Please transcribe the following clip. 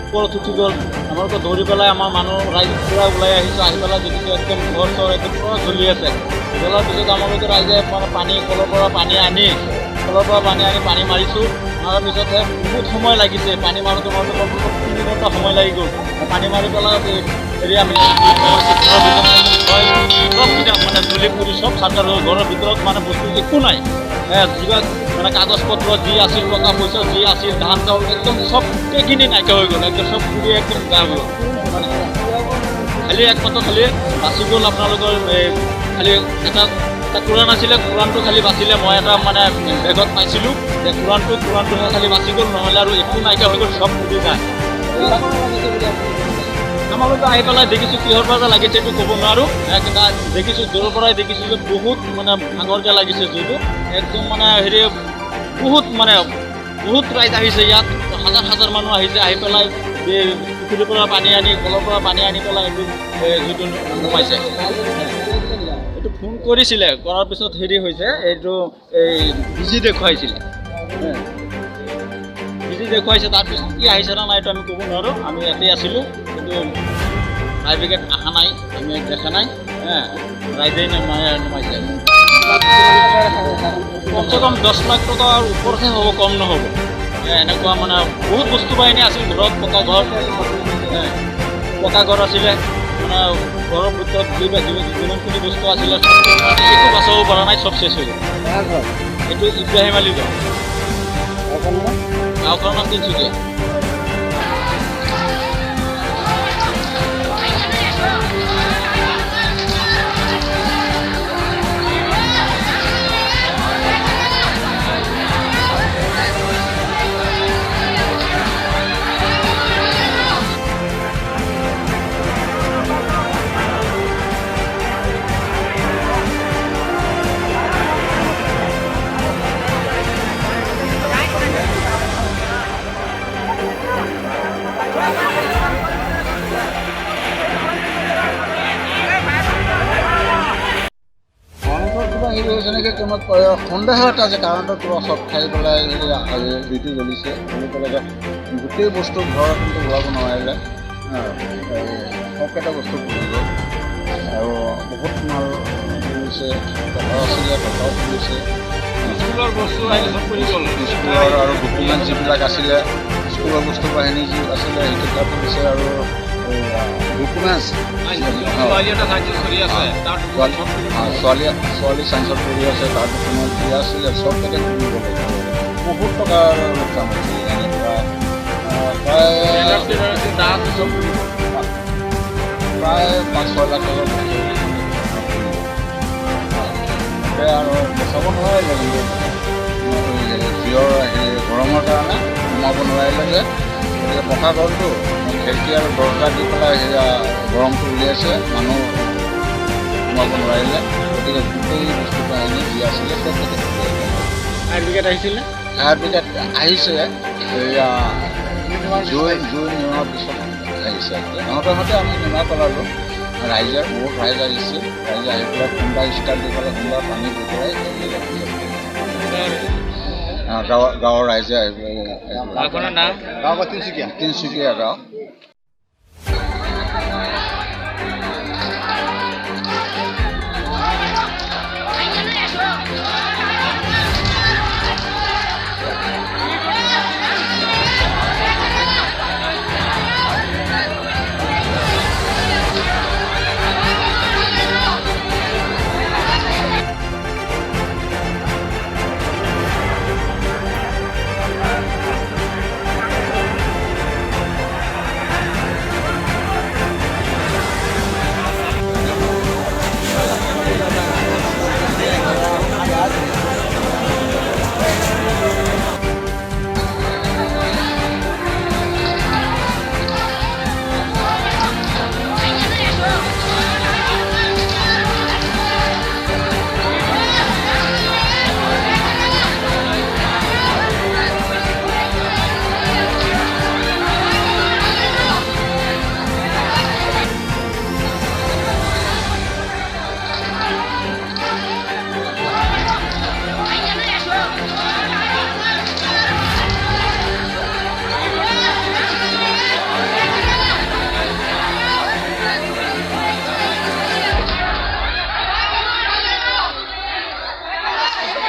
ওপৰত উঠি গ'ল আমালোকে দৌৰি পেলাই আমাৰ মানুহ ৰাইজ পূৰা ওলাই আহিছোঁ আহি পেলাই দেখিছোঁ একদম ঘৰ চৰ একদম পূৰা জ্বলি আছে জ্বলাৰ পিছত আমালোকে ৰাইজে মানে পানী কলৰ পৰা পানী আনি পানী মাৰিছোঁ মাৰাৰ পিছতহে বহুত সময় লাগিছে পানী মাৰোঁতে 3 ঘণ্টা সময় লাগি গ'ল পানী মাৰি পেলাই হেৰি আমি চবকেইটা মানে জ্বলি পুৰি চব চাৰ্জাৰ হ'ল ঘৰৰ ভিতৰত মানে বস্তু একো নাই কিবা মানে কাগজ পত্ৰ যি আছিল টকা পইচা যি আছিল ধান চাউল একদম চব গোটেইখিনি নাইকিয়া হৈ গ'ল একদম চব পুৰি একদম বেয়া হৈ গ'ল মানে খালি একমাত্ৰ খালি বাচি গ'ল আপোনালোকৰ খালি এটা কোৰাণ আছিলে কোৰাণটো খালি বাচিলে মই এটা মানে বেগত পাইছিলোঁ যে কোৰাণটোহে খালি বাচি গ'ল নহ'লে আৰু একো নাইকিয়া হৈ গ'ল চব পুৰি যায় আমালোকে আহি পেলাই দেখিছোঁ কিহৰ পৰা লাগিছে এইটো ক'ব নোৱাৰোঁ দেখিছোঁ দূৰৰ পৰাই দেখিছোঁ যে বহুত মানে ভাঙৰকৈ লাগিছে জুইটো একদম মানে হেৰি বহুত ৰাইজ আহিছে ইয়াত হাজাৰ মানুহ আহিছে আহি পেলাই পুখুৰীৰ পৰা পানী আনি কলৰ পৰা পানী আনি পেলাই এইটো জুইটো নুমাইছে এইটো ফোন কৰিছিলে কৰাৰ পিছত হেৰি হৈছে এইটো এই বিজি দেখুৱাইছিলে তাৰপিছত কি আহিছে না নাই এইটো আমি ক'ব নোৱাৰোঁ আমি ইয়াতেই আছিলোঁ কিন্তু ফায়াৰ ব্ৰিগেড অহা নাই আমি দেখা নাই ৰাইজেই নমাইছে কমচে কম 10 লাখ টকাৰ ওপৰতহে হ'ব কম নহ'ব এনেকুৱা মানে বহুত বস্তু বাহিনী আছিল ঘৰত পকা ঘৰ আছিলে মানে ঘৰৰ ভিতৰত যিমানখিনি বস্তু আছিলে একো বাচাব পৰা নাই চব চেছ হৈ গ'ল এইটো ইব্ৰাহিম আলী গাঁওখনৰ নাম তিনিচুকীয়া হেৰি হৈছে নেকি তোমাক সন্দেহ এটা যে কাৰেণ্টৰ কিবা চব খাই পেলাই জুইটো জ্বলিছে জ্বলি পেলাই গোটেই বস্তু ঘৰত কিন্তু ওলাব নোৱাৰিলে চবকেইটা বস্তু পুৰি গ'ল আৰু বহুত মাল পুৰিছে টকাও আছিলে টকাও পুৰিছে স্কুলৰ বস্তু স্কুলৰ আৰু ডকুমেণ্ট যিবিলাক আছিলে স্কুলৰ বস্তু বাহিনী যি আছিলে সেইকেইটা পুৰিছে আৰু ছোৱালী চাইন্সত পঢ়ি আছে তাৰ ডকুমেণ্ট যি আছিলে চবকেইটা পুৰিব লাগিব বহুত টকাৰ লোকচান হৈছে প্ৰায় 5-6 লাখ টকাৰ আৰু বচাব নোৱাৰিলে কিন্তু জুইৰ হেৰি গৰমৰ কাৰণে সোমাব নোৱাৰিলে যে গতিকে পকা ঘৰটো খিৰিকী আৰু দৰজা দি পেলাই সেয়া গৰমটো উলিয়াইছে মানুহ সোমাব নোৱাৰিলে গতিকে গোটেই বস্তু বাহিনী যি আছিলে চবকেইটা ফায়াৰ ব্ৰিগেড আহিছিলে ফায়াৰ ব্ৰিগেড আহিছে এয়া জুই নিয়াৰ পিছত আহিছে সিহঁতে আমি নিমা পেলালোঁ ৰাইজে বহুত ৰাইজ আহিছে ৰাইজে আহি পেলাই কোনোবা ষ্টাৰ্ট দি পেলাই কোনোবা পানী দি পেলাই গাঁৱৰ ৰাইজে আহি পেলাই গাঁও তিনিচুকীয়া গাঁও